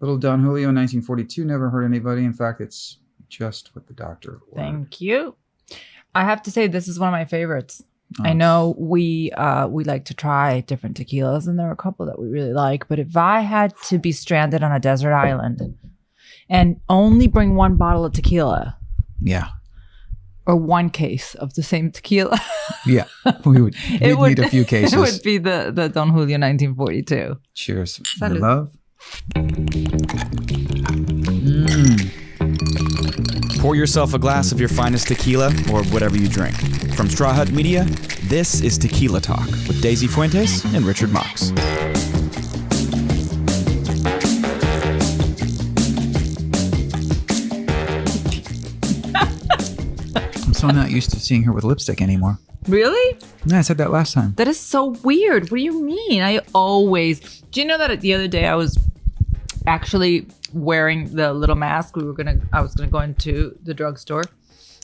Little Don Julio, 1942. Never hurt anybody. In fact, it's just what the doctor ordered. Thank you. I have to say, this is one of my favorites. I know we like to try different tequilas, and there are a couple that we really like. But if I had to be stranded on a desert island and only bring one bottle of tequila, or one case of the same tequila, we'd need a few cases. It would be the Don Julio 1942. Cheers. Salud. Love. Pour yourself a glass of your finest tequila or whatever you drink. From Straw Hut Media, this is Tequila Talk with Daisy Fuentes and Richard Marx. I'm so not used to seeing her with lipstick anymore. Really? Yeah, I said that last time. That is so weird. What do you mean? Do you know that the other day I was actually wearing the little mask? I was gonna go into the drugstore,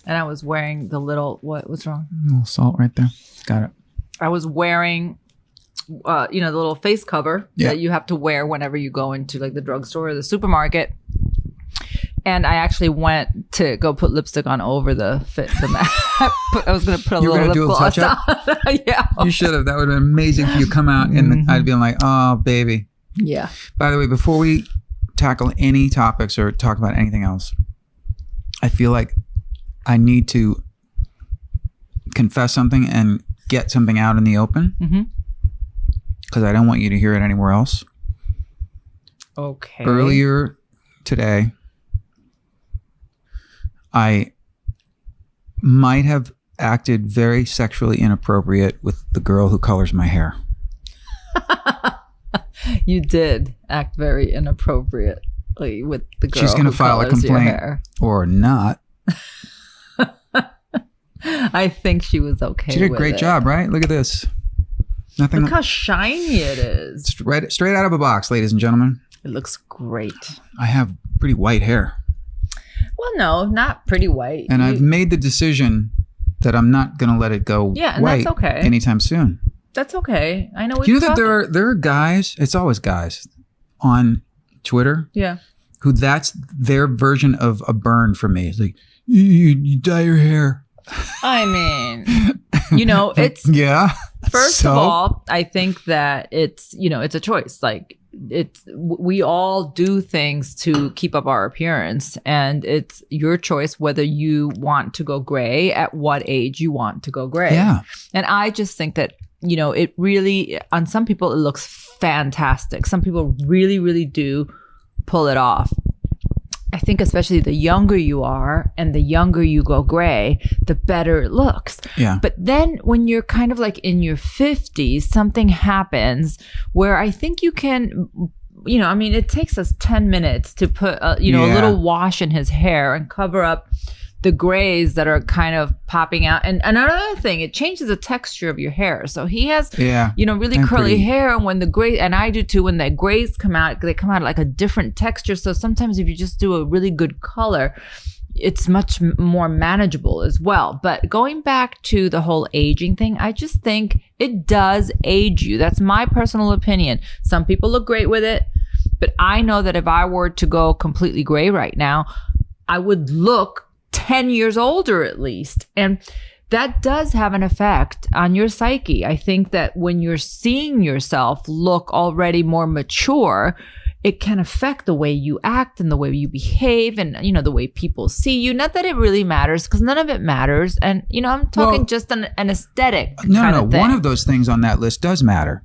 and I was wearing the little, what's wrong? A little salt right there. Got it. I was wearing, the little face cover that you have to wear whenever you go into like the drugstore or the supermarket. And I actually went to go put lipstick on over the mask. I was going to put a little lip gloss on. Yeah. You should have. That would have been amazing if you come out and I'd been like, oh, baby. Yeah. By the way, before we tackle any topics or talk about anything else, I feel like I need to confess something and get something out in the open because I don't want you to hear it anywhere else. Okay. Earlier today, I might have acted very sexually inappropriate with the girl who colors my hair. You did act very inappropriately with the girl. She's going to file a complaint or not. I think she was okay. She did a great job, right? Look at this. Nothing. Look how shiny it is. Straight out of a box, ladies and gentlemen. It looks great. I have pretty white hair. Well, no, not pretty white. And I've made the decision that I'm not going to let it go white that's okay. anytime soon. That's okay. I know. You know that there are guys, it's always guys, on Twitter who that's their version of a burn for me. It's like, you dye your hair. I mean, it's... Yeah. First of all, I think that it's a choice. Like, we all do things to keep up our appearance, and it's your choice whether you want to go gray, at what age you want to go gray. Yeah. And I just think that, it really, on some people, it looks fantastic. Some people really, really do pull it off. I think especially the younger you are and the younger you go gray, the better it looks. Yeah. But then when you're kind of like in your 50s, something happens where I think you can, it takes us 10 minutes to put, a little wash in his hair and cover up the grays that are kind of popping out. And another thing, it changes the texture of your hair. So he has, really curly hair. And when the gray, and I do too, when the grays come out, they come out like a different texture. So sometimes if you just do a really good color, it's much more manageable as well. But going back to the whole aging thing, I just think it does age you. That's my personal opinion. Some people look great with it, but I know that if I were to go completely gray right now, I would look 10 years older at least. And that does have an effect on your psyche. I think that when you're seeing yourself look already more mature, it can affect the way you act and the way you behave and, the way people see you. Not that it really matters, because none of it matters. And, I'm talking just an aesthetic kind of thing. One of those things on that list does matter,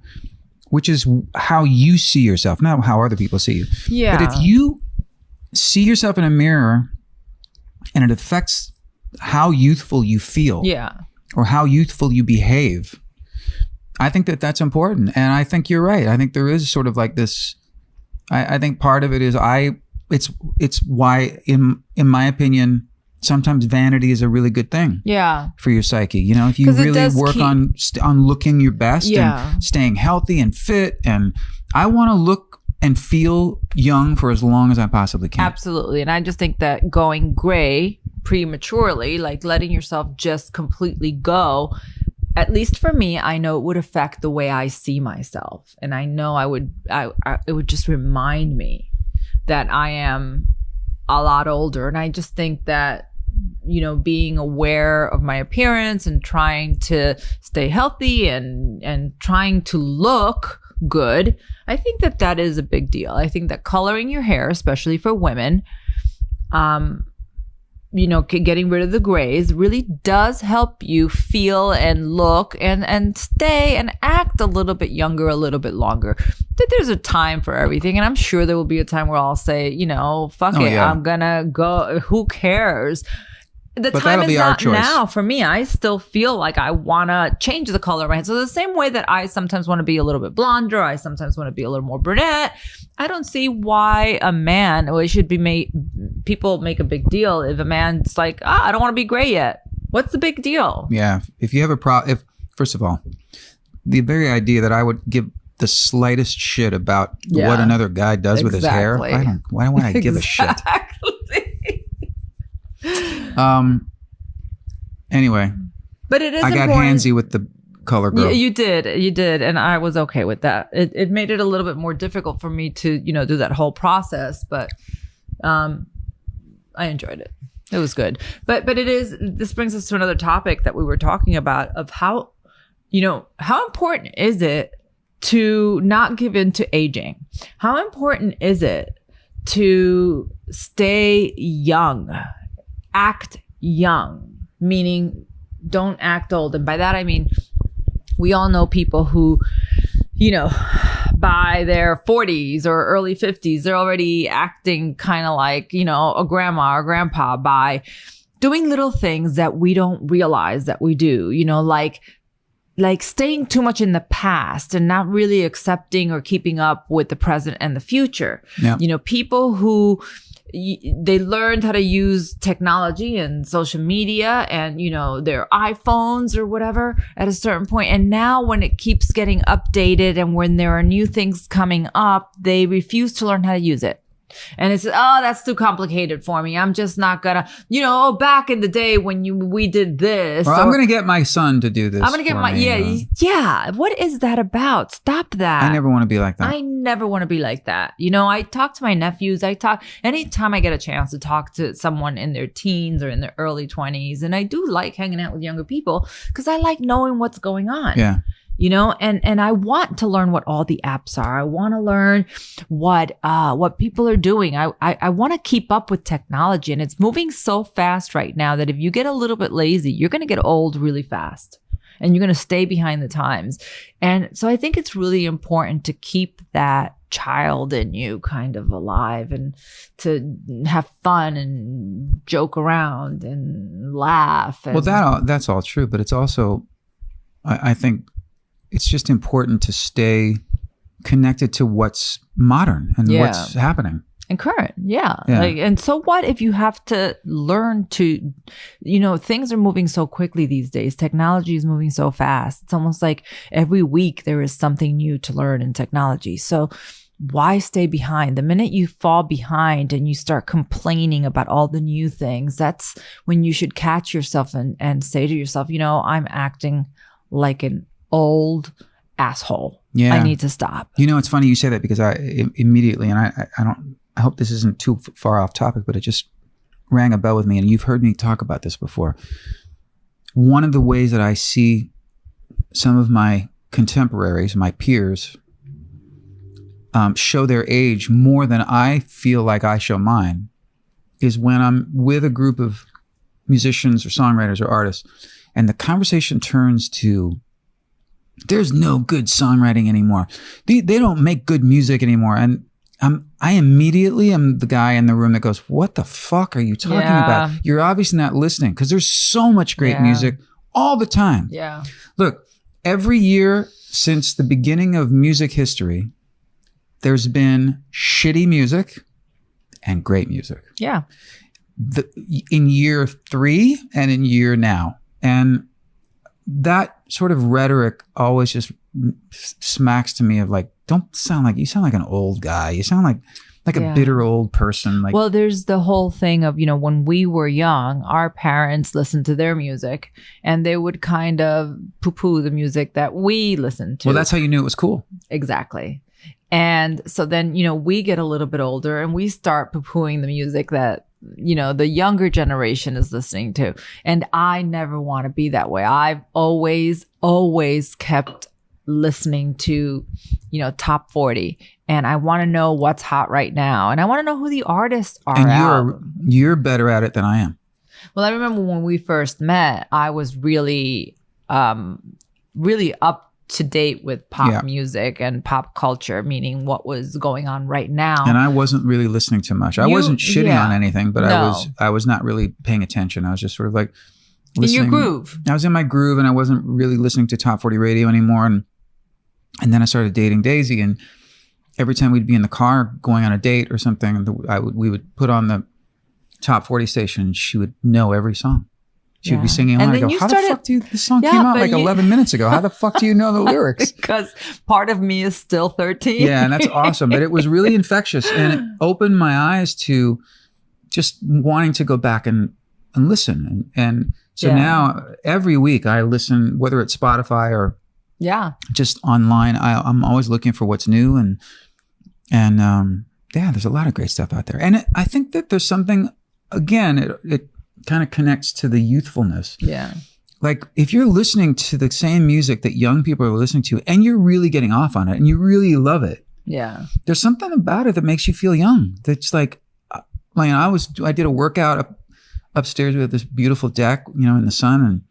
which is how you see yourself, not how other people see you. Yeah. But if you see yourself in a mirror and it affects how youthful you feel or how youthful you behave, I think that that's important. And I think you're right. I think there is sort of like this, I think part of it is it's why in my opinion, sometimes vanity is a really good thing for your psyche. If you really work on looking your best and staying healthy and fit, and I want to look and feel young for as long as I possibly can. Absolutely. And I just think that going gray prematurely, like letting yourself just completely go, at least for me, I know it would affect the way I see myself. And I know it would just remind me that I am a lot older. And I just think that, being aware of my appearance and trying to stay healthy and trying to look good, I think that is a big deal. I think that coloring your hair, especially for women, getting rid of the grays really does help you feel and look and stay and act a little bit younger, a little bit longer. There's a time for everything. And I'm sure there will be a time where I'll say, fuck it. Yeah. I'm gonna go. Who cares? But time is not now for me. I still feel like I want to change the color of my hair. So the same way that I sometimes want to be a little bit blonder, I sometimes want to be a little more brunette. I don't see why a man, or it should be people make a big deal if a man's like, I don't want to be gray yet. What's the big deal? Yeah. If you have first of all, the very idea that I would give the slightest shit about what another guy does with his hair, why would I give a shit? Anyway, but it is. I got handsy with the color girl. You did, and I was okay with that. It made it a little bit more difficult for me to do that whole process, but I enjoyed it. It was good. But it is. This brings us to another topic that we were talking about of how important is it to not give in to aging? How important is it to stay young? Act young, meaning don't act old. And by that, I mean, we all know people who, by their 40s or early 50s, they're already acting kind of like, a grandma or grandpa by doing little things that we don't realize that we do, like staying too much in the past and not really accepting or keeping up with the present and the future. Yeah. People who they learned how to use technology and social media and, their iPhones or whatever at a certain point. And now when it keeps getting updated and when there are new things coming up, they refuse to learn how to use it. And it's, that's too complicated for me. I'm just not gonna, back in the day when we did this. Or I'm gonna get my son to do this. I'm gonna get yeah. What is that about? Stop that. I never want to be like that. I never want to be like that. I talk to my nephews. Anytime I get a chance to talk to someone in their teens or in their early 20s. And I do like hanging out with younger people because I like knowing what's going on. Yeah. And I want to learn what all the apps are. I want to learn what people are doing. I want to keep up with technology, and it's moving so fast right now that if you get a little bit lazy, you're going to get old really fast and you're going to stay behind the times. And so I think it's really important to keep that child in you kind of alive and to have fun and joke around and laugh. And that's all true, but it's also, I think, it's just important to stay connected to what's modern and what's happening. And current, yeah. And so what if you have to learn to, things are moving so quickly these days. Technology is moving so fast. It's almost like every week there is something new to learn in technology. So why stay behind? The minute you fall behind and you start complaining about all the new things, that's when you should catch yourself and say to yourself, I'm acting like an old asshole. Yeah. I need to stop. It's funny you say that because I immediately, and I hope this isn't too far off topic, but it just rang a bell with me, and you've heard me talk about this before. One of the ways that I see some of my contemporaries, my peers, show their age more than I feel like I show mine is when I'm with a group of musicians or songwriters or artists, and the conversation turns to, there's no good songwriting anymore. They don't make good music anymore. And I immediately am the guy in the room that goes, what the fuck are you talking about? You're obviously not listening because there's so much great music all the time. Yeah. Look, every year since the beginning of music history, there's been shitty music and great music. Yeah. In year 3 and in year now. And that sort of rhetoric always just smacks to me of like, don't sound like, you sound like an old guy. You sound like a bitter old person. Like, well, there's the whole thing of, when we were young, our parents listened to their music and they would kind of poo-poo the music that we listened to. Well, that's how you knew it was cool. Exactly. And so then, we get a little bit older and we start poo-pooing the music that, the younger generation is listening to. And I never want to be that way. I've always kept listening to, top 40. And I want to know what's hot right now. And I want to know who the artists are. And you're better at it than I am. Well, I remember when we first met, I was really, really up to date with pop music and pop culture, meaning what was going on right now. And I wasn't really listening to much. I wasn't shitting on anything, but I was not really paying attention. I was just sort of like listening. In your groove. I was in my groove, and I wasn't really listening to Top 40 radio anymore. And then I started dating Daisy, and every time we'd be in the car going on a date or something, we would put on the Top 40 station. She would know every song. She would be singing along. I go, how the fuck do you, this song came out like 11 minutes ago. How the fuck do you know the lyrics? Because part of me is still 13. Yeah, and that's awesome. But it was really infectious. And it opened my eyes to just wanting to go back and listen. And so now every week I listen, whether it's Spotify or just online. I'm always looking for what's new. And there's a lot of great stuff out there. And I think that there's something, again, it kind of connects to the youthfulness. Yeah. Like if you're listening to the same music that young people are listening to and you're really getting off on it and you really love it. Yeah. There's something about it that makes you feel young. That's like I did a workout upstairs with this beautiful deck, in the sun,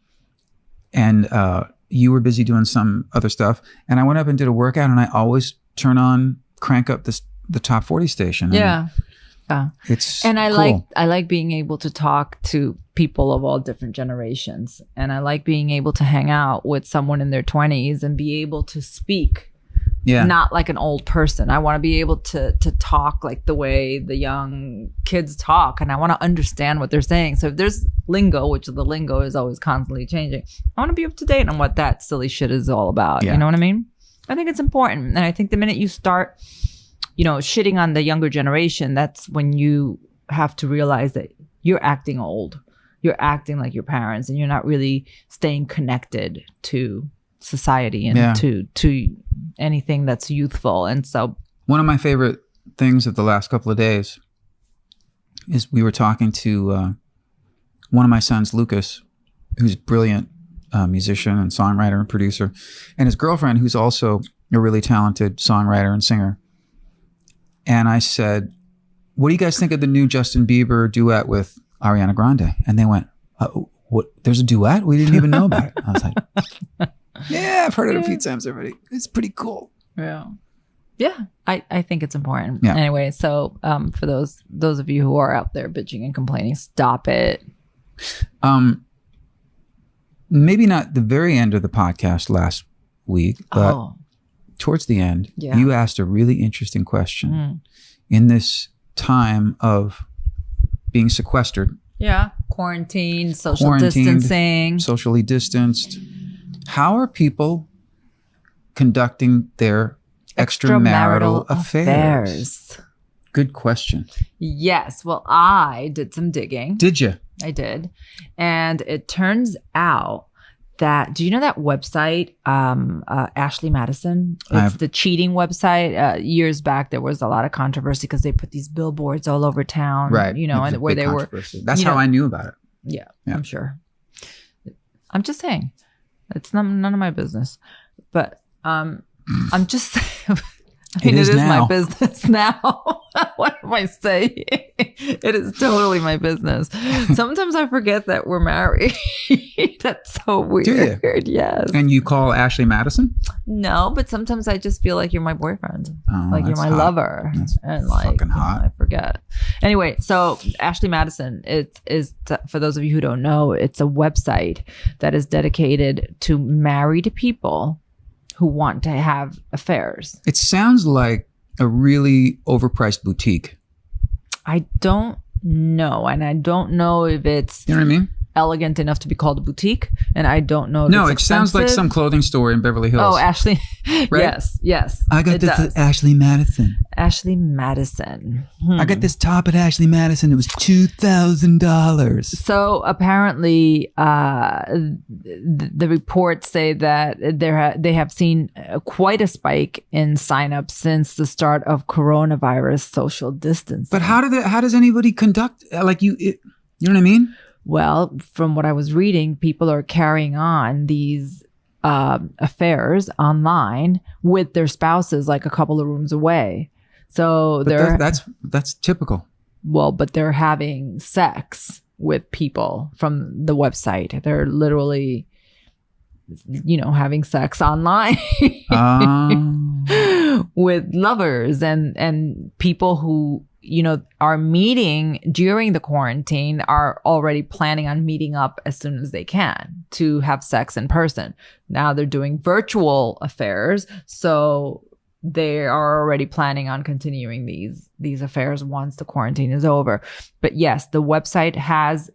and you were busy doing some other stuff. And I went up and did a workout, and I always crank up the Top 40 station. Yeah. It's and cool. I like being able to talk to people of all different generations, and I like being able to hang out with someone in their 20s and be able to speak, not like an old person. I want to be able to talk like the way the young kids talk, and I want to understand what they're saying. So if there's lingo, which the lingo is always constantly changing, I want to be up to date on what that silly shit is all about. You know what I mean? I think it's important, and I think the minute you start shitting on the younger generation, that's when you have to realize that you're acting old. You're acting like your parents, and you're not really staying connected to society and to anything that's youthful. And so one of my favorite things of the last couple of days is we were talking to one of my sons, Lucas, who's a brilliant musician and songwriter and producer, and his girlfriend, who's also a really talented songwriter and singer. And I said, what do you guys think of the new Justin Bieber duet with Ariana Grande? And they went, what? There's a duet? We didn't even know about it. I was like, yeah, I've heard it a few times already. It's pretty cool. Yeah. Yeah. I think it's important. Yeah. Anyway, so for those of you who are out there bitching and complaining, stop it. Maybe not the very end of the podcast last week, but towards the end, you asked a really interesting question in this time of being sequestered. Yeah. Quarantined, distancing. Socially distanced. How are people conducting their extramarital affairs? Good question. Yes. Well, I did some digging. Did you? I did. And it turns out that, do you know that website, Ashley Madison? It's the cheating website. Years back, there was a lot of controversy because they put these billboards all over town, right? And where they were. That's how I knew about it. Yeah, I'm sure. I'm just saying, it's none of my business. But I'm just saying. It is my business now. What am I saying? It is totally my business. Sometimes I forget that we're married. That's so weird. Do you? Yes. And you call Ashley Madison? No, but sometimes I just feel like you're my boyfriend. Like you're my lover. That's and like fucking hot. I forget. Anyway, so Ashley Madison is for those of you who don't know, it's a website that is dedicated to married people who want to have affairs. It sounds like a really overpriced boutique. I don't know. And I don't know if it's... You know what I mean? elegant enough to be called a boutique, and I don't know. No, it sounds like some clothing store in Beverly Hills. Oh, Ashley. Right? Yes. I got this at Ashley Madison. Ashley Madison. I got this top at Ashley Madison. It was $2,000. So apparently, the reports say that they have seen quite a spike in signups since the start of coronavirus social distancing. But how does anybody conduct you know what I mean? Well, from what I was reading, people are carrying on these affairs online with their spouses, like a couple of rooms away. So that's typical. Well, but they're having sex with people from the website. They're literally, having sex online with lovers and people who are meeting during the quarantine are already planning on meeting up as soon as they can to have sex in person. Now they're doing virtual affairs, so they are already planning on continuing these affairs once the quarantine is over. But yes, the website has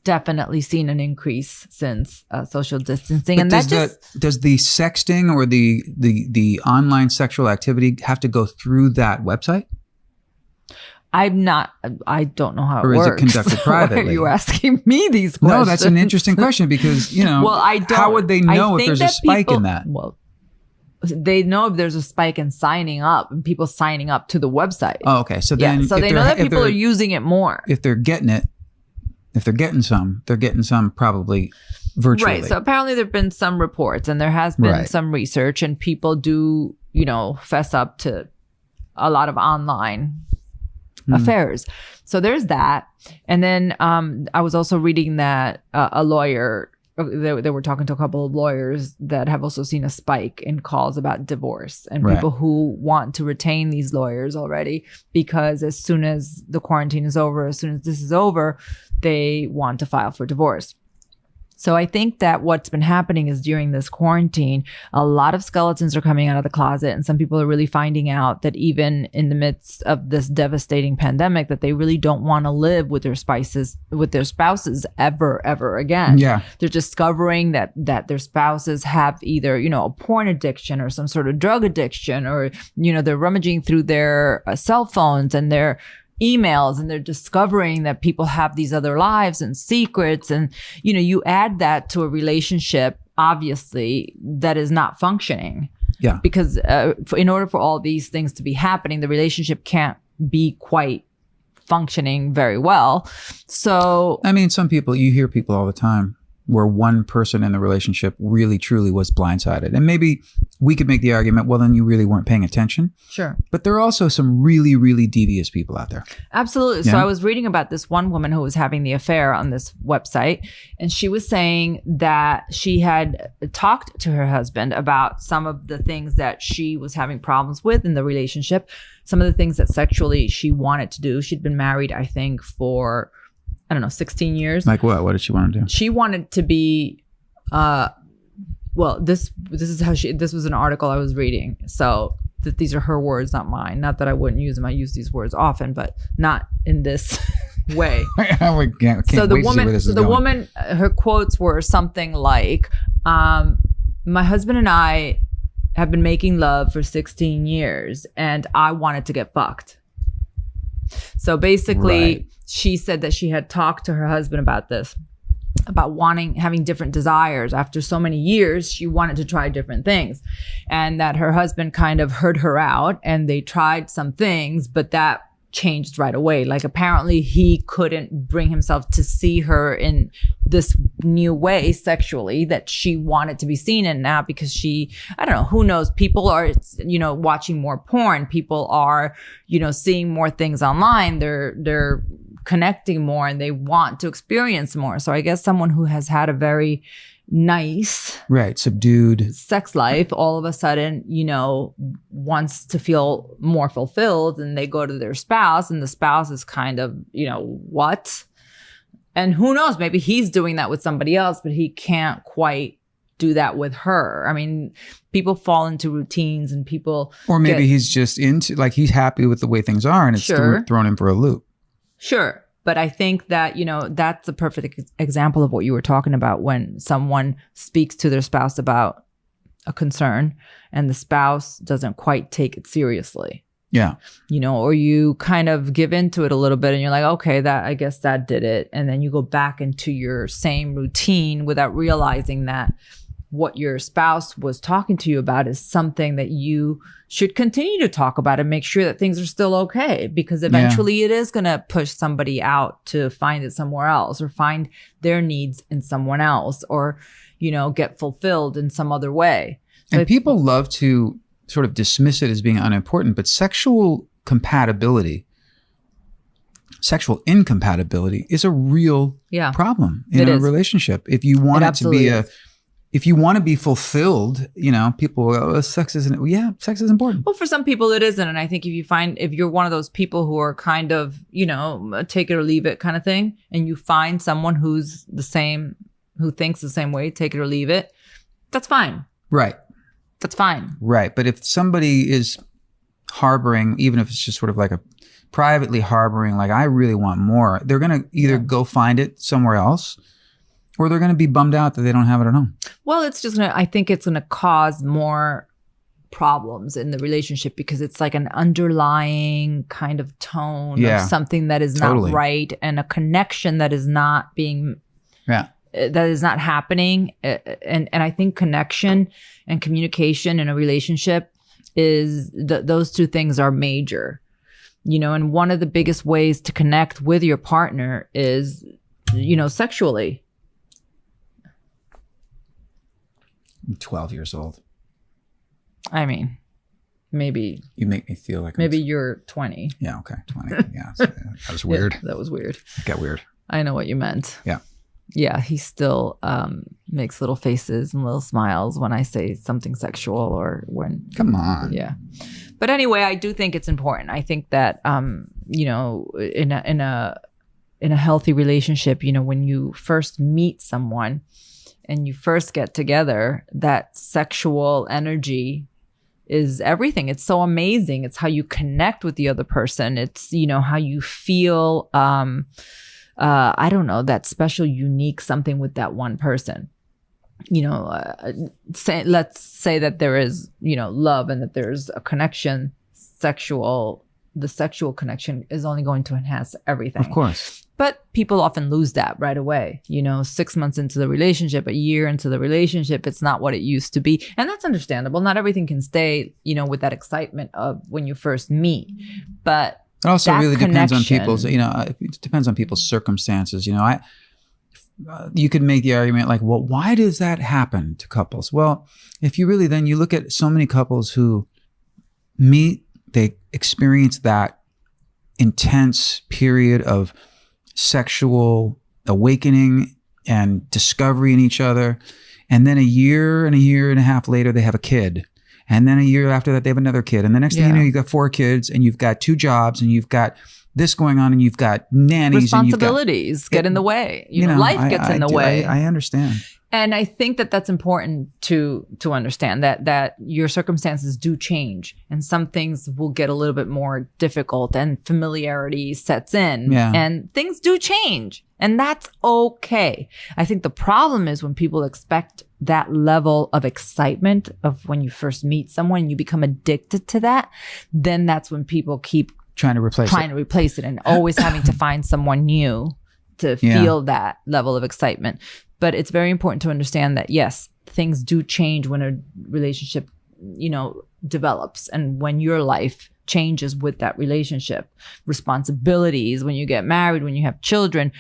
definitely seen an increase since social distancing. But and does the sexting or the online sexual activity have to go through that website? I don't know how it works. Or is it conducted privately? Why are you asking me these questions? No, that's an interesting question because, how would they know if there's a spike in that? Well, they know if there's a spike in signing up and people signing up to the website. Oh, okay. So then so they know that people are using it more. If they're getting it, if they're getting some probably virtually. Right. So apparently there have been some reports and there has been some research and people do, fess up to a lot of online affairs. So there's that. And then I was also reading that a lawyer, they were talking to a couple of lawyers that have also seen a spike in calls about divorce and people who want to retain these lawyers already because as soon as the quarantine is over, as soon as this is over, they want to file for divorce. So I think that what's been happening is during this quarantine, a lot of skeletons are coming out of the closet and some people are really finding out that even in the midst of this devastating pandemic, that they really don't want to live with their spouses ever again. Yeah. They're discovering that their spouses have either, a porn addiction or some sort of drug addiction or, they're rummaging through their cell phones and their emails and they're discovering that people have these other lives and secrets. And, you add that to a relationship, obviously, that is not functioning. Yeah. Because in order for all these things to be happening, the relationship can't be quite functioning very well. So, I mean, you hear people all the time where one person in the relationship really truly was blindsided. And maybe we could make the argument, well, then you really weren't paying attention. Sure. But there are also some really, really devious people out there. Absolutely. Yeah? So I was reading about this one woman who was having the affair on this website, and she was saying that she had talked to her husband about some of the things that she was having problems with in the relationship, some of the things that sexually she wanted to do. She'd been married, I think, for 16 years. Like what? What did she want to do? She wanted to be, this was an article I was reading. So these are her words, not mine. Not that I wouldn't use them. I use these words often, but not in this way. So the woman, her quotes were something like, my husband and I have been making love for 16 years and I wanted to get fucked. So basically, she said that she had talked to her husband about this, about having different desires. After so many years, she wanted to try different things, and that her husband kind of heard her out and they tried some things, but that changed right away. Like apparently he couldn't bring himself to see her in this new way sexually that she wanted to be seen in now because who knows, people are, watching more porn. People are, seeing more things online. They're connecting more and they want to experience more. So I guess someone who has had a very nice, subdued sex life all of a sudden, wants to feel more fulfilled, and they go to their spouse and the spouse is kind of, what? And who knows, maybe he's doing that with somebody else, but he can't quite do that with her. I mean, people fall into routines and people, or maybe he's just he's happy with the way things are and it's thrown him for a loop. Sure. But I think that, that's a perfect example of what you were talking about when someone speaks to their spouse about a concern and the spouse doesn't quite take it seriously. Yeah. Or you kind of give into it a little bit and you're like, okay, I guess that did it. And then you go back into your same routine without realizing that what your spouse was talking to you about is something that you should continue to talk about and make sure that things are still okay, because eventually it is going to push somebody out to find it somewhere else or find their needs in someone else or, get fulfilled in some other way. And people love to sort of dismiss it as being unimportant, but sexual incompatibility is a real problem in a relationship. If you want it to be if you want to be fulfilled, people will go, sex isn't, sex is important. Well, for some people it isn't. And I think if you're one of those people who are kind of, take it or leave it kind of thing, and you find someone who's the same, who thinks the same way, take it or leave it, that's fine. Right. That's fine. Right. But if somebody is harboring, even if it's just sort of like a privately harboring, like I really want more, they're going to either go find it somewhere else or they're going to be bummed out that they don't have it at home. Well, I think it's going to cause more problems in the relationship because it's like an underlying kind of tone of something that is not right and a connection that is not being that is not happening. And I think connection and communication in a relationship is those two things are major, and one of the biggest ways to connect with your partner is, sexually. I'm 12 years old. I mean, maybe. You make me feel like maybe you're 20. Yeah, okay, 20. Yeah, that was weird. Yeah, that was weird. It got weird. I know what you meant. Yeah. Yeah, he still makes little faces and little smiles when I say something sexual or when. Come on. Yeah. But anyway, I do think it's important. I think that, in a healthy relationship, when you first meet someone and you first get together, that sexual energy is everything. It's so amazing. It's how you connect with the other person. It's, how you feel, I don't know, that special, unique something with that one person. Let's say that there is, love and that there's a connection, the sexual connection is only going to enhance everything. Of course. But people often lose that right away. 6 months into the relationship, a year into the relationship, it's not what it used to be. And that's understandable. Not everything can stay, with that excitement of when you first meet. But it also really depends on people's, it depends on people's circumstances. You could make the argument like, well, why does that happen to couples? Well, if you really, then you look at so many couples who meet, they experience that intense period of sexual awakening and discovery in each other. And then a year and a half later, they have a kid. And then a year after that, they have another kid. And the next thing you know, you've got 4 kids and you've got 2 jobs and you've got this going on and you've got nannies. Responsibilities get in the way. Life gets in the way. I understand. And I think that that's important to understand that your circumstances do change and some things will get a little bit more difficult and familiarity sets in and things do change and that's okay. I think the problem is when people expect that level of excitement of when you first meet someone and you become addicted to that, then that's when people keep trying to replace it and always having to find someone new to feel that level of excitement. But it's very important to understand that, yes, things do change when a relationship, develops and when your life changes with that relationship. Responsibilities, when you get married, when you have children,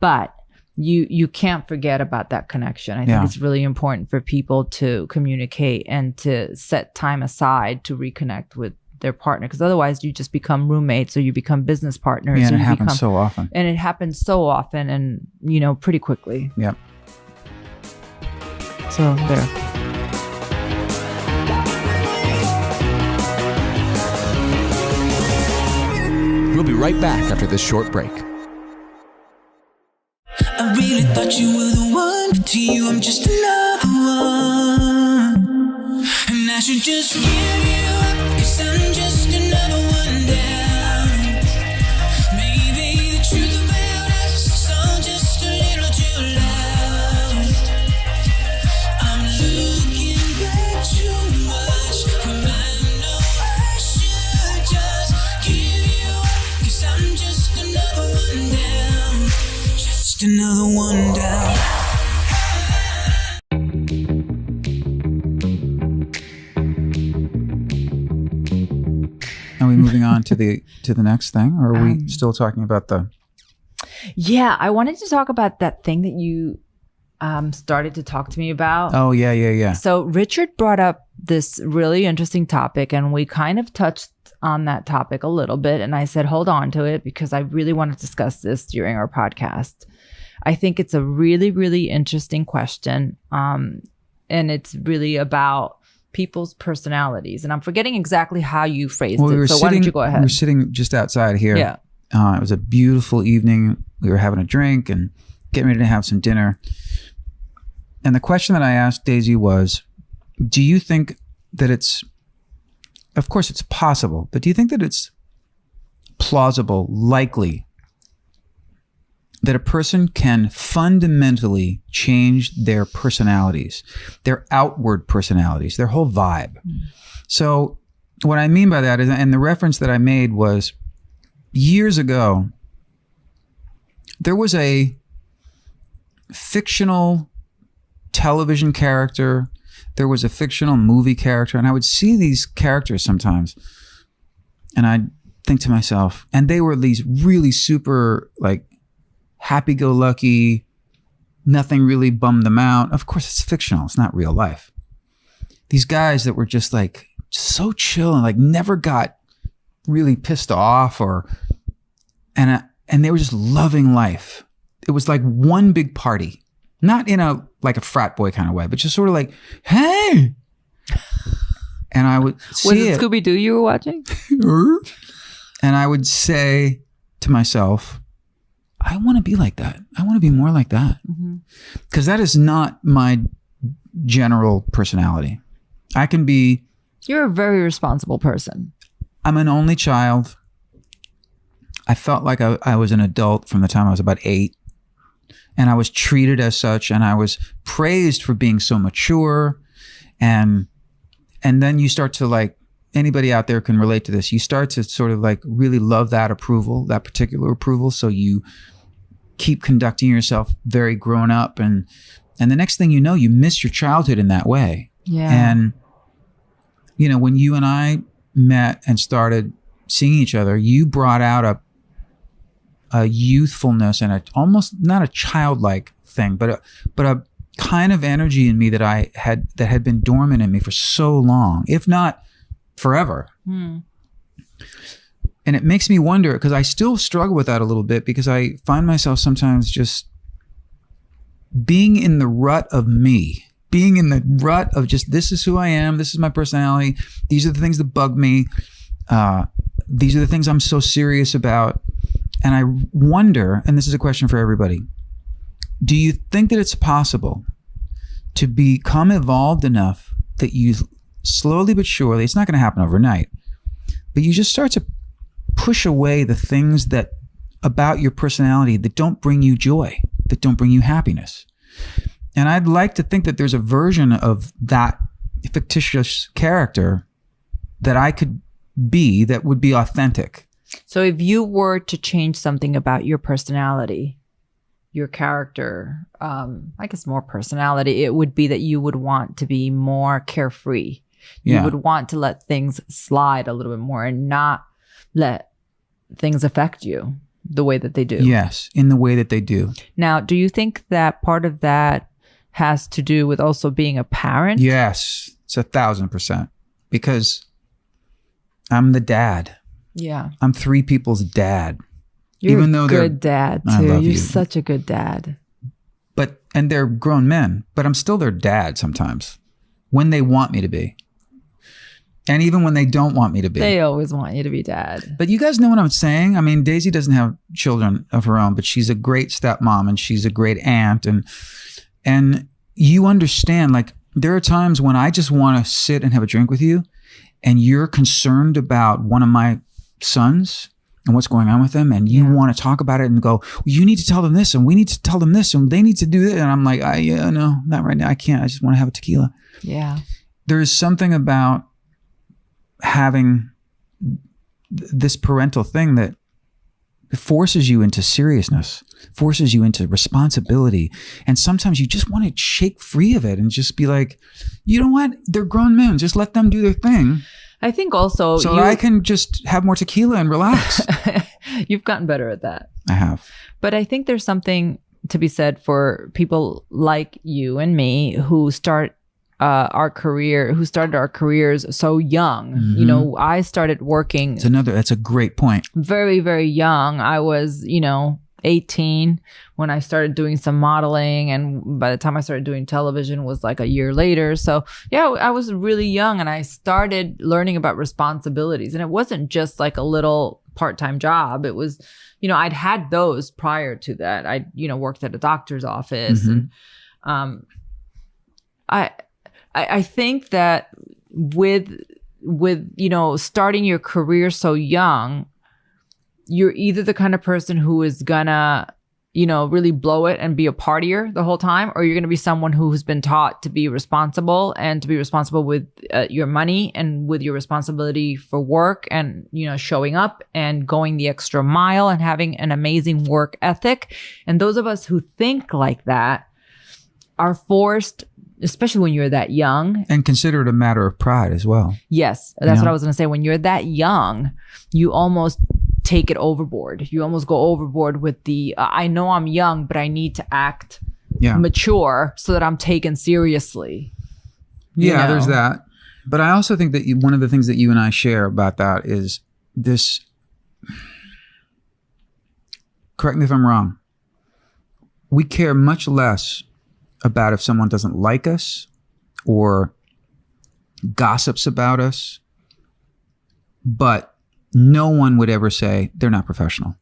but you can't forget about that connection. I think it's really important for people to communicate and to set time aside to reconnect with their partner, because otherwise you just become roommates or you become business partners. Yeah, and it happens so often. And it happens so often and, pretty quickly. Yeah. So there. We'll be right back after this short break. I really thought you were the one, but to you I'm just another one. And I should just give you up, 'cause I'm just another one down. Maybe the truth about just another one down. Are we moving on to the next thing, or are we still talking about the? Yeah, I wanted to talk about that thing that you started to talk to me about. Oh, yeah. So Richard brought up this really interesting topic, and we kind of touched on that topic a little bit. And I said, hold on to it because I really want to discuss this during our podcast. I think it's a really, really interesting question. And it's really about people's personalities. And I'm forgetting exactly how you phrased it. So why don't you go ahead? We were sitting just outside here. Yeah. It was a beautiful evening. We were having a drink and getting ready to have some dinner. And the question that I asked Daisy was, do you think that it's, of course it's possible, but do you think that it's plausible, likely, that a person can fundamentally change their personalities, their outward personalities, their whole vibe? So what I mean by that is, and the reference that I made was, years ago, there was a fictional television character, there was a fictional movie character, and I would see these characters sometimes, and I'd think to myself, and they were these really super, like, happy-go-lucky, nothing really bummed them out. Of course, it's fictional. It's not real life. These guys that were just, like, so chill and, like, never got really pissed off and they were just loving life. It was like one big party, not in a frat boy kind of way, but just sort of like, hey. And I would see Was it Scooby-Doo you were watching? And I would say to myself, I want to be like that. I want to be more like that. Because that is not my general personality. I can be... You're a very responsible person. I'm an only child. I felt like I was an adult from the time I was about 8. And I was treated as such. And I was praised for being so mature. And then you start to, like, anybody out there can relate to this. You start to sort of like really love that approval, that particular approval. So you keep conducting yourself very grown up. And the next thing you know, you miss your childhood in that way. Yeah. And, you know, when you and I met and started seeing each other, you brought out a youthfulness and almost not a childlike thing, but a kind of energy in me that had been dormant in me for so long, if not forever. And it makes me wonder, because I still struggle with that a little bit, because I find myself sometimes just being in the rut of me, being in the rut of just, this is who I am, this is my personality, these are the things that bug me, these are the things I'm so serious about. And I wonder, and this is a question for everybody, do you think that it's possible to become evolved enough that you slowly but surely, it's not going to happen overnight, but you just start to push away the things that about your personality that don't bring you joy, that don't bring you happiness? And I'd like to think that there's a version of that fictitious character that I could be that would be authentic. So if you were to change something about your personality, your character, I guess more personality, it would be that you would want to be more carefree. You would want to let things slide a little bit more and not let things affect you the way that they do. Yes, in the way that they do. Now, do you think that part of that has to do with also being a parent? Yes, it's 1,000%. Because I'm the dad. Yeah. I'm 3 people's dad. You're a good dad, too. You're such a good dad. And they're grown men, but I'm still their dad sometimes when they want me to be. And even when they don't want me to be. They always want you to be dad. But you guys know what I'm saying? I mean, Daisy doesn't have children of her own, but she's a great stepmom and she's a great aunt. And you understand, like, there are times when I just want to sit and have a drink with you and you're concerned about one of my sons and what's going on with them, and you want to talk about it and go, well, you need to tell them this and we need to tell them this and they need to do that. And I'm like, no, not right now. I can't. I just want to have a tequila. Yeah. There is something about having this parental thing that It forces you into seriousness, forces you into responsibility. And sometimes you just want to shake free of it and just be like, you know what? They're grown men. Just let them do their thing. I think also... So I can just have more tequila and relax. You've gotten better at that. I have. But I think there's something to be said for people like you and me who started our careers so young. Mm-hmm. You know, I started working. That's a great point. Very, very young. I was, 18 when I started doing some modeling, and by the time I started doing television was like a year later. So yeah, I was really young, and I started learning about responsibilities, and it wasn't just like a little part-time job. It was, I'd had those prior to that. I, worked at a doctor's office, Mm-hmm. and I think that with starting your career so young, you're either the kind of person who is gonna, really blow it and be a partier the whole time, or you're gonna be someone who's been taught to be responsible and to be responsible with your money and with your responsibility for work and, showing up and going the extra mile and having an amazing work ethic. And those of us who think like that are forced, especially when you're that young. And consider it a matter of pride as well. Yes, that's what I was going to say. When you're that young, you almost take it overboard. You almost go overboard with the, I know I'm young, but I need to act mature so that I'm taken seriously. Yeah, there's that. But I also think that one of the things that you and I share about that is this, correct me if I'm wrong, we care much less about if someone doesn't like us or gossips about us, but no one would ever say they're not professional.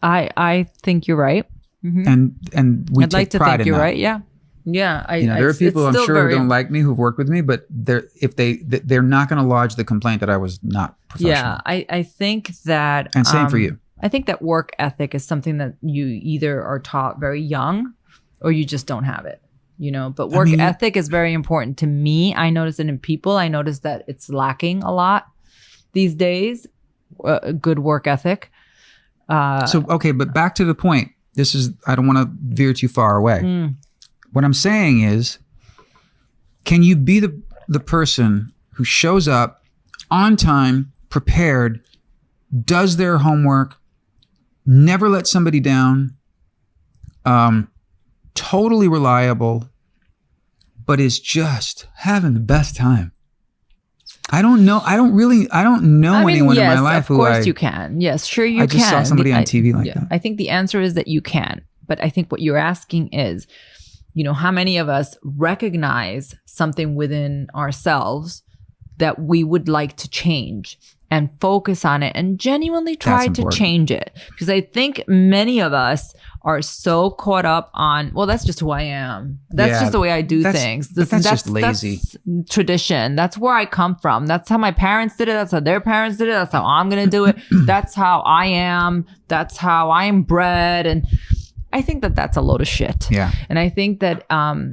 I think you're right. Mm-hmm. And we I'd like to think you're right. Yeah. Yeah. There are people I'm sure who don't like me who've worked with me, but they're not going to lodge the complaint that I was not professional. Yeah. I think that, and same for you. I think that work ethic is something that you either are taught very young or you just don't have it, but work ethic is very important to me. I notice it in people. I notice that it's lacking a lot these days, good work ethic. But back to the point. I don't want to veer too far away. What I'm saying is, can you be the person who shows up on time, prepared, does their homework, never let somebody down, totally reliable, but is just having the best time? I don't know anyone in my life who of course you can. Yes, sure you can. I just saw somebody on TV like that. I think the answer is that you can. But I think what you're asking is, how many of us recognize something within ourselves that we would like to change and focus on it and genuinely try to change it? Because I think many of us are so caught up on, well, that's just who I am. That's just the way I do things. That's just lazy. That's tradition. That's where I come from. That's how my parents did it. That's how their parents did it. That's how I'm going to do it. That's how I am. That's how I'm bred. And I think that that's a load of shit. Yeah. And I think that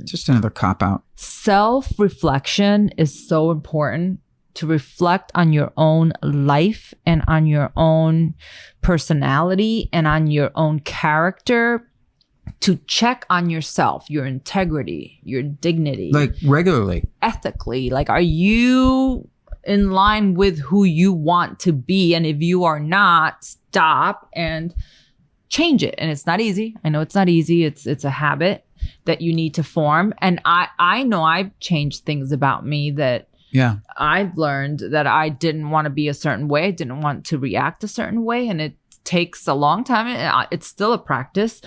just another cop-out. Self-reflection is so important, to reflect on your own life and on your own personality and on your own character, to check on yourself, your integrity, your dignity. Like regularly. Ethically. Like, are you in line with who you want to be? And if you are not, stop and change it. And it's not easy. I know it's not easy. It's a habit that you need to form. And I know I've changed things about me that I've learned that I didn't want to be a certain way. I didn't want to react a certain way. And it takes a long time. It's still a practice.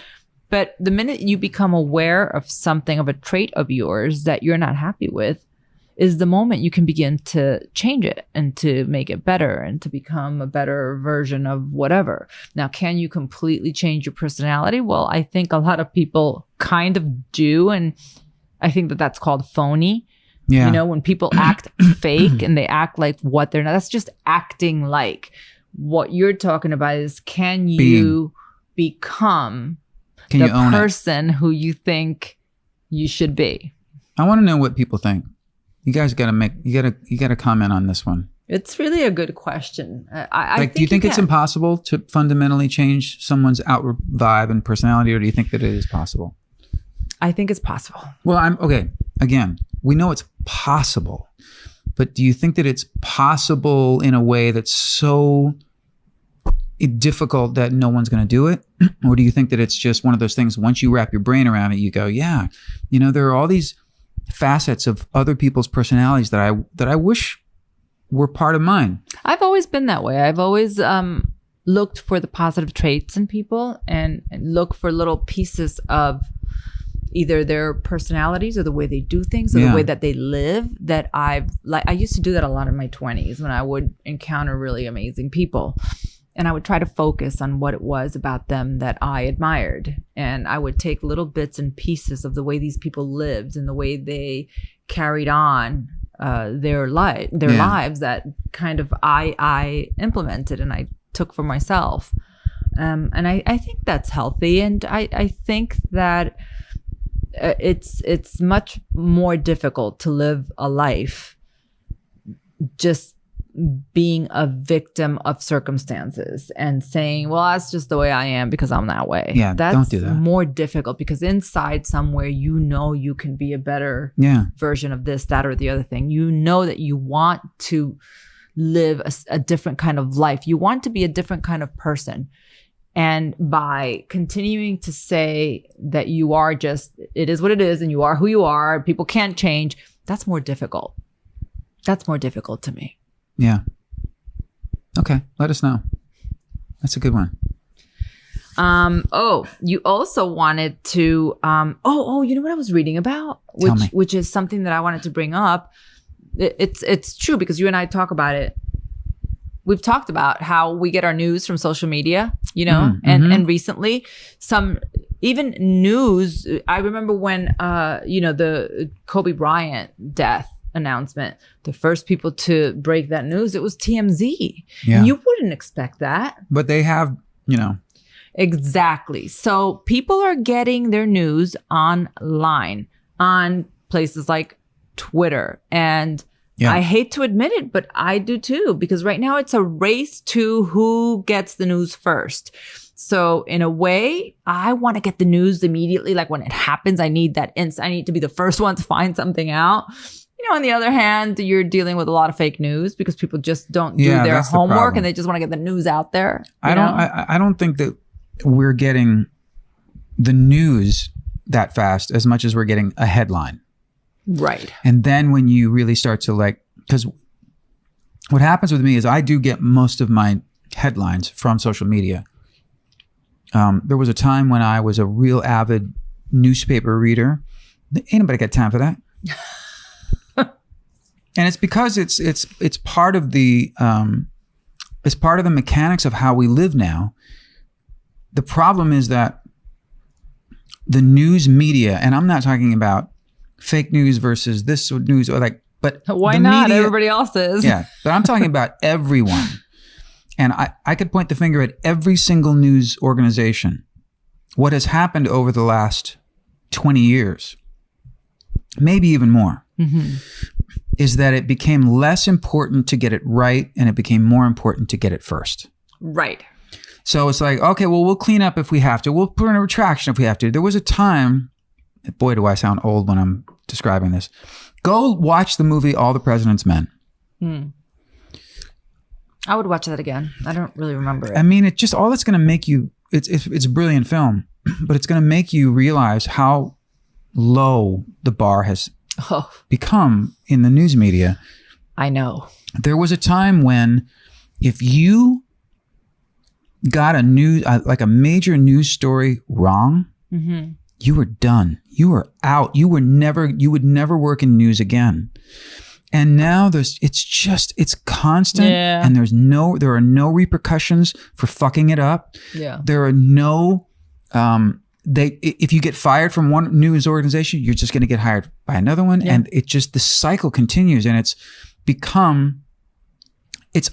But the minute you become aware of something, of a trait of yours that you're not happy with, is the moment you can begin to change it and to make it better and to become a better version of whatever. Now, can you completely change your personality? Well, I think a lot of people kind of do. And I think that that's called phony. Yeah. When people act fake and they act like what they're not, that's just acting like. What you're talking about is, can you become the person who you think you should be? I want to know what people think. You guys got to comment on this one. It's really a good question. I think do you think it's impossible to fundamentally change someone's outward vibe and personality, or do you think that it is possible? I think it's possible. Well, okay. Again, we know it's possible, but do you think that it's possible in a way that's so difficult that no one's going to do it? Or do you think that it's just one of those things, once you wrap your brain around it, you go, yeah, there are all these facets of other people's personalities that I wish were part of mine. I've always been that way. I've always looked for the positive traits in people and look for little pieces of either their personalities or the way they do things or the way that they live that I used to do that a lot in my 20s when I would encounter really amazing people. And I would try to focus on what it was about them that I admired. And I would take little bits and pieces of the way these people lived and the way they carried on their lives that kind of I implemented and I took for myself. And I think that's healthy. And I think that it's much more difficult to live a life just being a victim of circumstances and saying, well, that's just the way I am because I'm that way. Yeah, don't do that. More difficult because inside somewhere, you can be a better version of this, that, or the other thing. You know that you want to live a different kind of life. You want to be a different kind of person. And by continuing to say that you are just, it is what it is and you are who you are, people can't change, that's more difficult. That's more difficult to me. Yeah. Okay. Let us know. That's a good one. You also wanted to, you know what I was reading about? Which is something that I wanted to bring up. It's true because you and I talk about it. We've talked about how we get our news from social media, and recently even news. I remember when, the Kobe Bryant death announcement, the first people to break that news, it was TMZ. Yeah. You wouldn't expect that. But they have, Exactly. So people are getting their news online on places like Twitter. And I hate to admit it, but I do too, because right now it's a race to who gets the news first. So in a way, I want to get the news immediately. Like when it happens, I need that I need to be the first one to find something out. On the other hand, you're dealing with a lot of fake news because people just don't do their homework and they just want to get the news out there. I don't think that we're getting the news that fast as much as we're getting a headline. Right. And then when you really start to because what happens with me is I do get most of my headlines from social media. There was a time when I was a real avid newspaper reader. Ain't nobody got time for that. And it's because it's part of the mechanics of how we live now. The problem is that the news media, and I'm not talking about fake news versus this news but why not? Media, everybody else is. Yeah, but I'm talking about everyone. And I could point the finger at every single news organization. What has happened over the last 20 years, maybe even more, is that it became less important to get it right and it became more important to get it first. Right. So it's like, okay, well, we'll clean up if we have to. We'll put in a retraction if we have to. There was a time, boy, do I sound old when I'm describing this. Go watch the movie All the President's Men. I would watch that again. I don't really remember it. I mean, it's just all it's going to make you, it's a brilliant film, but it's going to make you realize how low the bar has become in the news media. I know. There was a time when if you got a major news story wrong, you were done. You were out. You would never work in news again. And now it's constant and there are no repercussions for fucking it up. Yeah. There are no, if you get fired from one news organization, you're just going to get hired by another one. Yeah. And the cycle continues and it's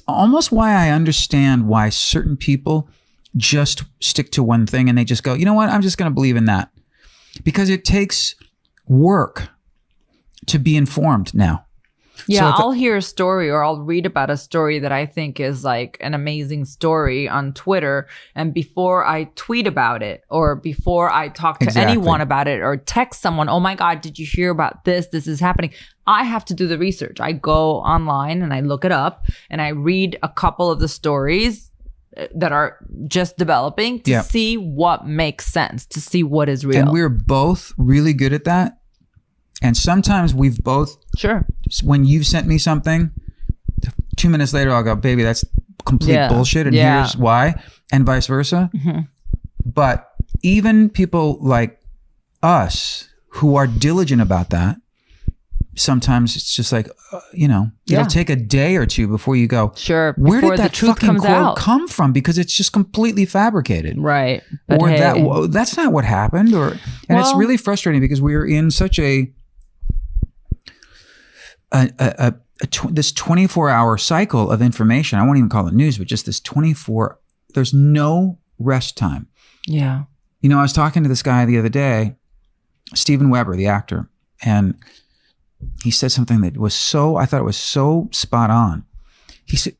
almost why I understand why certain people just stick to one thing and they just go, you know what? I'm just going to believe in that because it takes work to be informed now. Yeah, I'll hear a story or I'll read about a story that I think is like an amazing story on Twitter. And before I tweet about it or before I talk to anyone about it or text someone, oh my God, did you hear about this? This is happening. I have to do the research. I go online and I look it up and I read a couple of the stories that are just developing to see what makes sense, to see what is real. And we're both really good at that. And sometimes we've both, when you've sent me something, 2 minutes later, I'll go, baby, that's complete bullshit. And here's why, and vice versa. Mm-hmm. But even people like us who are diligent about that, sometimes it's just like, it'll take a day or two before you go, where did that fucking quote come from? Because it's just completely fabricated. Right. But or that's not what happened. And it's really frustrating because we're in such this 24-hour cycle of information. I won't even call it news, but just this 24, there's no rest time. Yeah. I was talking to this guy the other day, Steven Weber, the actor, and he said something that was I thought it was so spot on. He said,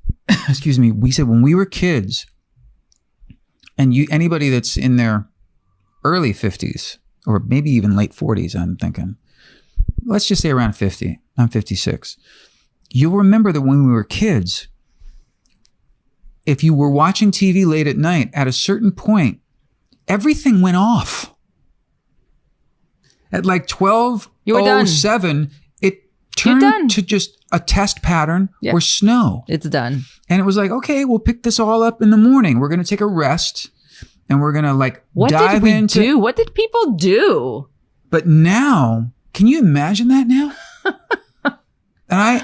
excuse me, we said when we were kids, and anybody that's in their early 50s, or maybe even late 40s, I'm thinking, let's just say around 50, I'm 56. You'll remember that when we were kids, if you were watching TV late at night, at a certain point, everything went off. At like 12:07, it turned to just a test pattern or snow. It's done. And it was like, okay, we'll pick this all up in the morning. We're going to take a rest and we're going to dive into... What did people do? But now, can you imagine that now? And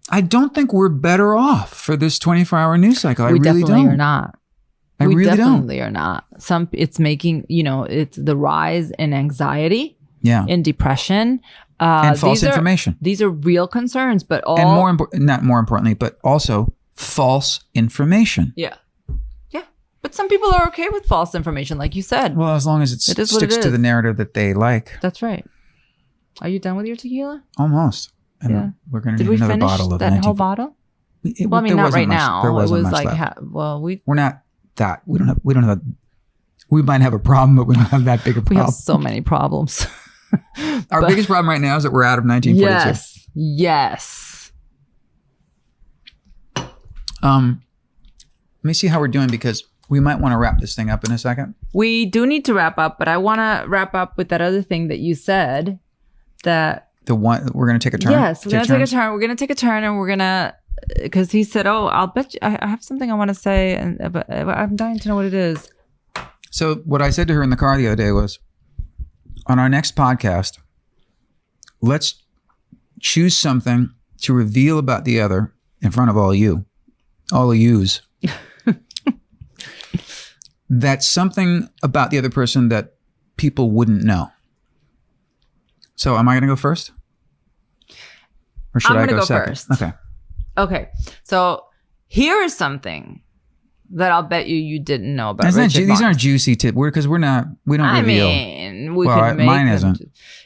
I don't think we're better off for this 24-hour news cycle. I really don't. We definitely are not. We definitely are not. It's making, it's the rise in anxiety, in depression, and false information. These are real concerns, but not more importantly, but also false information. Yeah. Yeah. But some people are okay with false information, like you said. Well, as long as it sticks to the narrative that they like. That's right. Are you done with your tequila? Almost. And we're going to need another bottle of that whole bottle? Well, I mean, not right now. There wasn't much left. We're not that. We might have a problem, but we don't have that big a problem. We have so many problems. Our biggest problem right now is that we're out of 1942. Yes. Let me see how we're doing because we might want to wrap this thing up in a second. We do need to wrap up, but I want to wrap up with that other thing that you said that... The one, we're going to take a turn? Yes, we're going to take a turn. We're going to take a turn and we're going to... Because he said, I'll bet you... I have something I want to say, but I'm dying to know what it is. So what I said to her in the car the other day was, on our next podcast, let's choose something to reveal about the other in front of all of yous. That's something about the other person that people wouldn't know. So am I going to go first? Or should I go second? First. Okay. So here is something that I'll bet you didn't know about Richard Marx. These aren't juicy tips because we don't reveal. Mean, we could make mine isn't.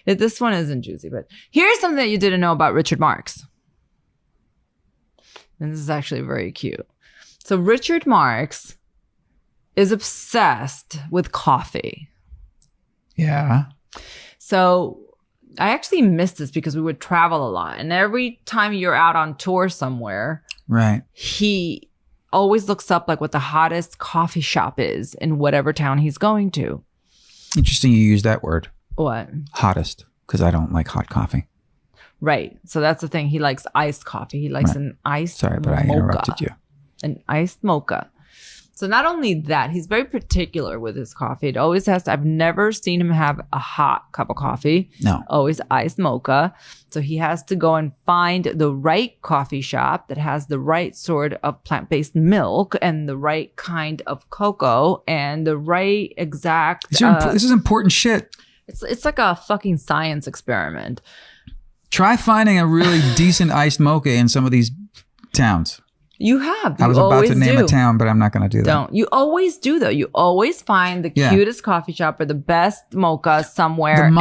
This one isn't juicy, but here's something that you didn't know about Richard Marx. And this is actually very cute. So Richard Marx is obsessed with coffee. Yeah. So I actually missed this because we would travel a lot. And every time you're out on tour somewhere, right, he always looks up like what the hottest coffee shop is in whatever town he's going to. Interesting you use that word. What? Hottest, because I don't like hot coffee. Right. So that's the thing. He likes iced coffee. He likes an iced mocha. Sorry, but I interrupted you. An iced mocha. So not only that, he's very particular with his coffee. It always has to, I've never seen him have a hot cup of coffee. No. Always iced mocha. So he has to go and find the right coffee shop that has the right sort of plant-based milk and the right kind of cocoa and the right exact... This is important shit. It's like a fucking science experiment. Try finding a really decent iced mocha in some of these towns. You have. I was about to name a town, but I'm not going to do that. Don't. You always do, though. You always find the cutest coffee shop or the best mocha somewhere.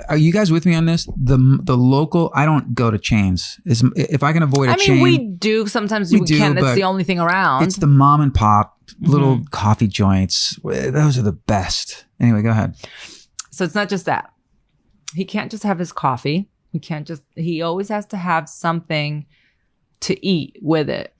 Are you guys with me on this? The local, I don't go to chains. If I can avoid a chain. We do. Sometimes we can. It's the only thing around. It's the mom and pop little coffee joints. Those are the best. Anyway, go ahead. So it's not just that. He can't just have his coffee. He always has to have something to eat with it.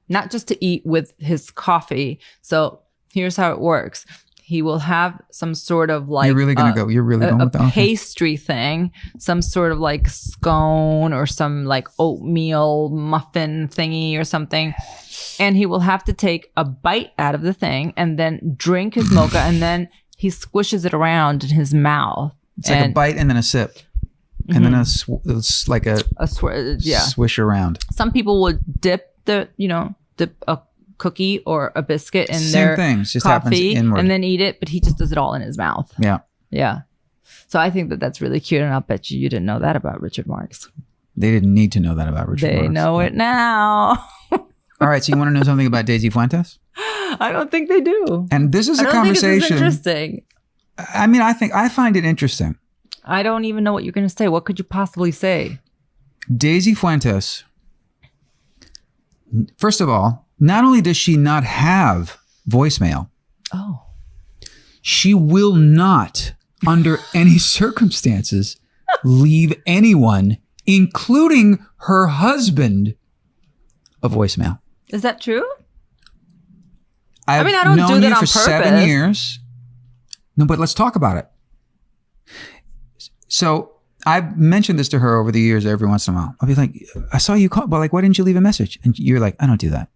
Not just to eat with his coffee. So here's how it works. He will have some sort of like you're really going with that pastry thing, some sort of like scone or some like oatmeal muffin thingy or something. And he will have to take a bite out of the thing and then drink his mocha, and then he squishes it around in his mouth. It's like a bite and then a sip. And then it's like a swish around. Some people would dip a cookie or a biscuit in their coffee and then eat it, but he just does it all in his mouth. Yeah. Yeah. So I think that's really cute, and I'll bet you didn't know that about Richard Marx. They didn't need to know that about Richard Marx. They know it now. All right, so you want to know something about Daisy Fuentes? I don't think they do. And this is a conversation. Think it's interesting. I mean, I find it interesting. I don't even know what you're going to say. What could you possibly say? Daisy Fuentes, first of all, not only does she not have voicemail, she will not, under any circumstances, leave anyone, including her husband, a voicemail. Is that true? I don't do that on purpose. 7 years. No, but let's talk about it. So I've mentioned this to her over the years every once in a while. I'll be like, I saw you call, but like, why didn't you leave a message? And you're like, I don't do that.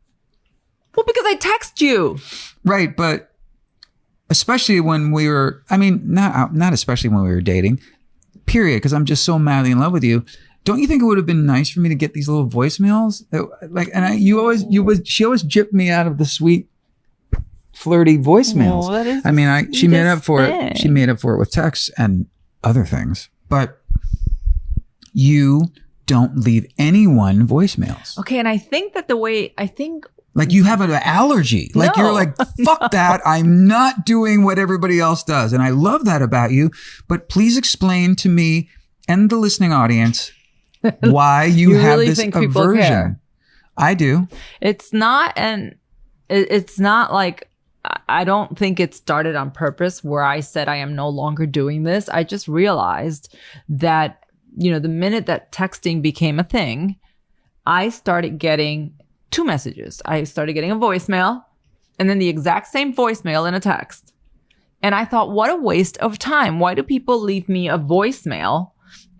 Well, because I text you. Right. But especially when we were, not especially when we were dating, period. Because I'm just so madly in love with you. Don't you think it would have been nice for me to get these little voicemails? She always gypped me out of the sweet, flirty voicemails. Oh, she made up for it. She made up for it with texts and other things, but you don't leave anyone voicemails. Okay, and I think that like you have an allergy. Like you're like, fuck that. I'm not doing what everybody else does. And I love that about you, but please explain to me and the listening audience why you have this aversion. I do. It's not like, I don't think it started on purpose where I said I am no longer doing this. I just realized that, the minute that texting became a thing, I started getting 2 messages. I started getting a voicemail and then the exact same voicemail in a text. And I thought, what a waste of time. Why do people leave me a voicemail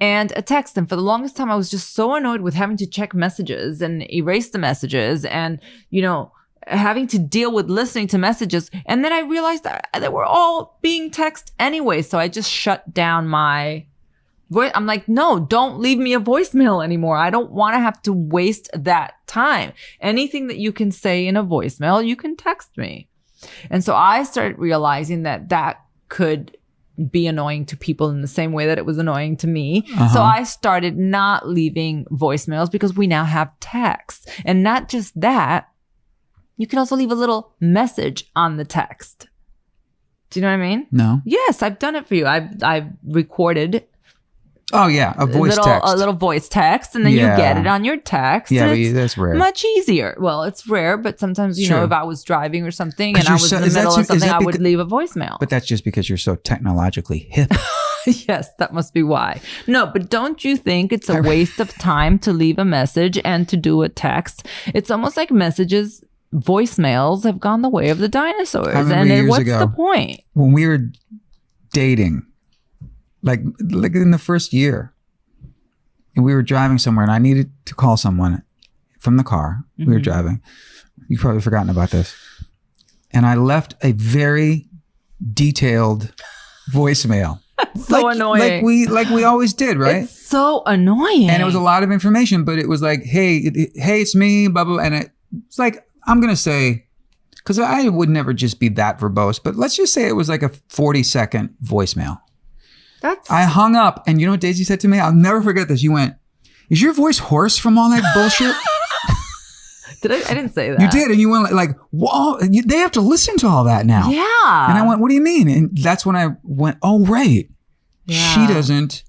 and a text? And for the longest time, I was just so annoyed with having to check messages and erase the messages and, having to deal with listening to messages. And then I realized that they were all being text anyway. So I just shut down my voice. I'm like, no, don't leave me a voicemail anymore. I don't want to have to waste that time. Anything that you can say in a voicemail, you can text me. And so I started realizing that could be annoying to people in the same way that it was annoying to me. So I started not leaving voicemails because we now have texts. And not just that, you can also leave a little message on the text. Do you know what I mean? No. Yes, I've done it for you. I've recorded. Oh yeah, a little voice text, and then you get it on your text. Yeah, but that's rare. Much easier. Well, it's rare, but sometimes if I was driving or something and I was in the middle of something, I would leave a voicemail. But that's just because you're so technologically hip. Yes, that must be why. No, but don't you think it's a waste of time to leave a message and to do a text? It's almost like voicemails have gone the way of the dinosaurs. And what's the point? When we were dating, like in the first year, and we were driving somewhere and I needed to call someone from the car. We were driving. You've probably forgotten about this. And I left a very detailed voicemail. That's so annoying. Like we always did, right? It's so annoying. And it was a lot of information, but it was like, hey, it's me, blah, blah. And it's like, I'm going to say, because I would never just be that verbose, but let's just say it was like a 40-second voicemail. I hung up, and you know what Daisy said to me? I'll never forget this. You went, is your voice hoarse from all that bullshit? Did I didn't say that. You did. And you went like, whoa, they have to listen to all that now. Yeah. And I went, what do you mean? And that's when I went, oh, right. Yeah. She doesn't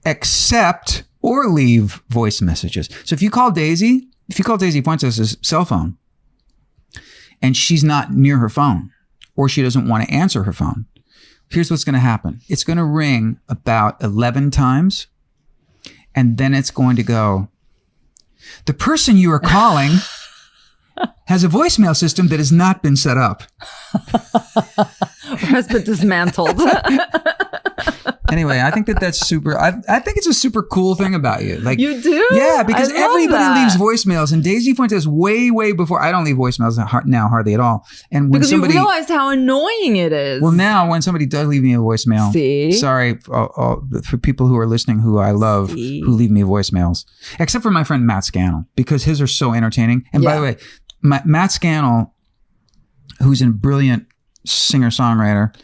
accept or leave voice messages. So if you call Daisy Fuentes' cell phone and she's not near her phone or she doesn't want to answer her phone, here's what's going to happen. It's going to ring about 11 times and then it's going to go, the person you are calling has a voicemail system that has not been set up. Or has been dismantled. Anyway, I think that's super. I think it's a super cool thing about you. Like you do, yeah, because everybody leaves voicemails, and Daisy Fuentes way before. I don't leave voicemails now hardly at all. And when because you realize how annoying it is. Well, now when somebody does leave me a voicemail, sorry for people who are listening who I love who leave me voicemails, except for my friend Matt Scannell because his are so entertaining. And by the way, Matt Scannell, who's a brilliant singer-songwriter,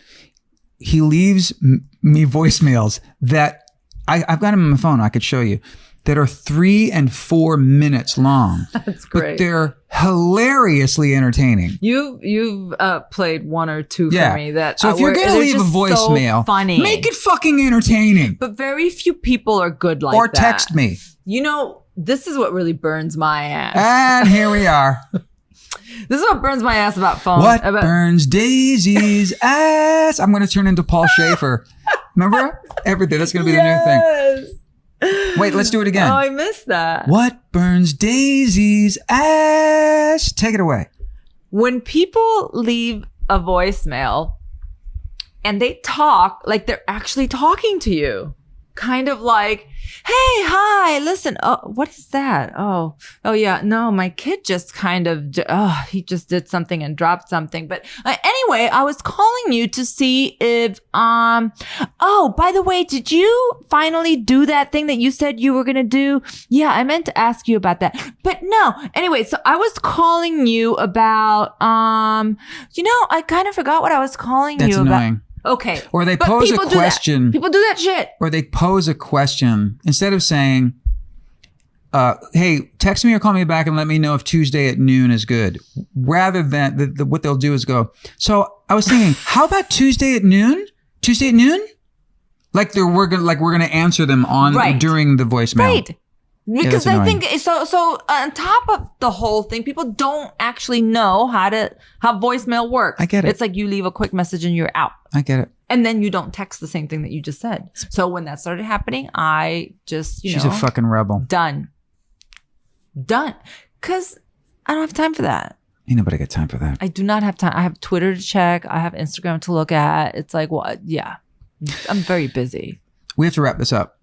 he leaves me voicemails that I've got them on my phone. I could show you that are 3 and 4 minutes long. That's great. But they're hilariously entertaining. You've played one or two for me that. So if you're gonna leave a voicemail, so funny. Make it fucking entertaining. But very few people are good like or that. Or text me. You know, this is what really burns my ass. And here we are. This is what burns my ass about phones. What burns Daisy's ass? I'm going to turn into Paul Schaefer. Remember? Everything. That's going to be the new thing. Wait, let's do it again. Oh, I missed that. What burns Daisy's ass? Take it away. When people leave a voicemail and they talk like they're actually talking to you. Kind of like, hey, hi, listen. Oh, what is that? Oh, yeah. No, my kid just kind of, he just did something and dropped something. But anyway, I was calling you to see if, by the way, did you finally do that thing that you said you were going to do? Yeah, I meant to ask you about that. But no. Anyway, so I was calling you about, I kind of forgot what I was calling you about. That's annoying. Okay. Or they pose a question. People do that shit. Or they pose a question instead of saying, hey, text me or call me back and let me know if Tuesday at noon is good. Rather than what they'll do is go, so I was thinking, how about Tuesday at noon? Tuesday at noon? Like we're gonna answer them during the voicemail. Right. Because I think so on top of the whole thing, people don't actually know how voicemail works. I get it. It's like you leave a quick message and you're out. I get it. And then you don't text the same thing that you just said. So when that started happening, I just, She's a fucking rebel. Done. Because I don't have time for that. Ain't nobody got time for that. I do not have time. I have Twitter to check. I have Instagram to look at. It's like, what? Yeah. I'm very busy. We have to wrap this up.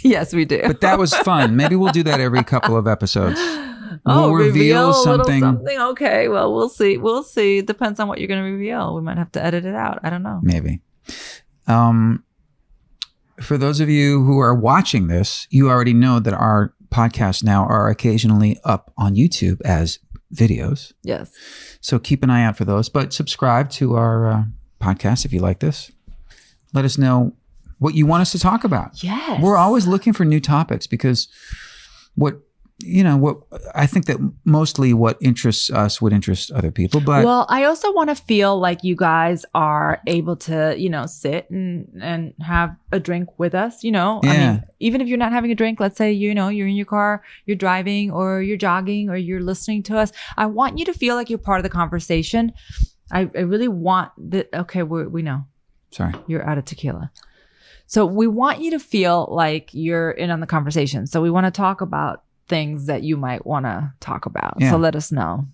Yes, we do. But that was fun. Maybe we'll do that every couple of episodes. We'll reveal something. Okay, well, we'll see. We'll see. It depends on what you're going to reveal. We might have to edit it out. I don't know. Maybe. For those of you who are watching this, you already know that our podcasts now are occasionally up on YouTube as videos. Yes. So keep an eye out for those. But subscribe to our podcast if you like this. Let us know what you want us to talk about. Yes. We're always looking for new topics because what I think that mostly what interests us would interest other people. But well, I also want to feel like you guys are able to, sit and have a drink with us, Yeah. I mean, even if you're not having a drink, let's say, you're in your car, you're driving or you're jogging or you're listening to us. I want you to feel like you're part of the conversation. I really want that. Okay, we know. Sorry. You're out of tequila. So we want you to feel like you're in on the conversation. So we want to talk about things that you might want to talk about. Yeah. So let us know.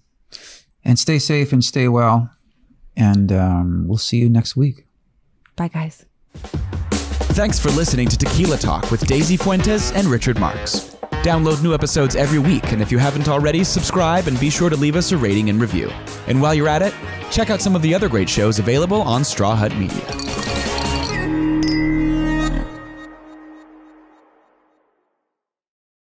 And stay safe and stay well. And we'll see you next week. Bye, guys. Thanks for listening to Tequila Talk with Daisy Fuentes and Richard Marx. Download new episodes every week, and if you haven't already, subscribe and be sure to leave us a rating and review. And while you're at it, check out some of the other great shows available on Straw Hut Media.